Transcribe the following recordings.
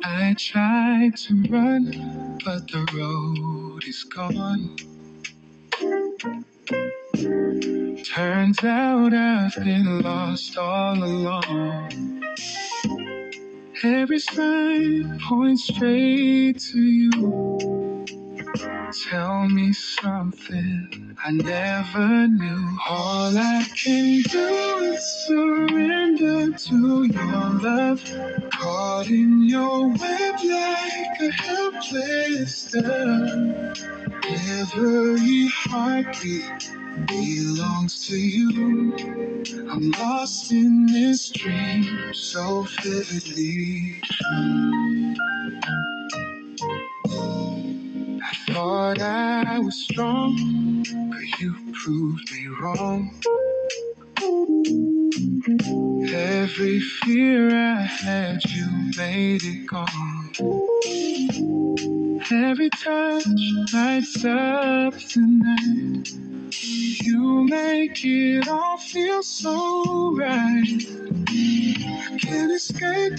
I tried to run, but the road is gone. Turns out I've been lost all along. Every sign points straight to you. Tell me something I never knew. All I can do is surrender to your love. Caught in your web like a helpless dove. Every heartbeat belongs to you. I'm lost in this dream so vividly. I thought I was strong, but you proved me wrong. Every fear I had, you made it gone. Every touch lights up the night. You make it all feel so right. I can't escape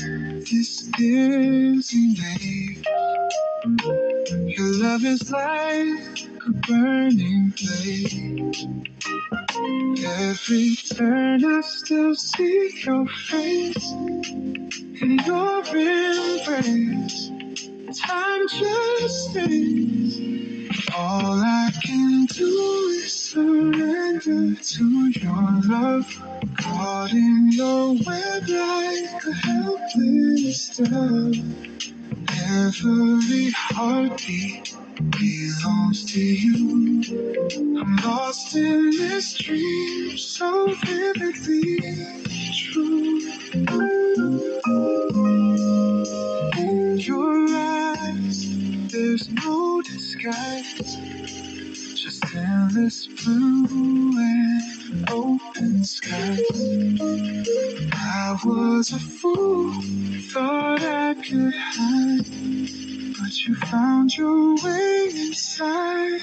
this dizzy maze. Your love is like a burning flame. Every turn I still see your face in your embrace. Time just stays. All I can do is surrender to your love. Caught in your web like a helpless dove. Every heartbeat belongs to you. I'm lost in this dream so vividly true. In your eyes, there's no disguise, just endless blue and open skies. I was a fool, thought I could hide, but you found your way inside.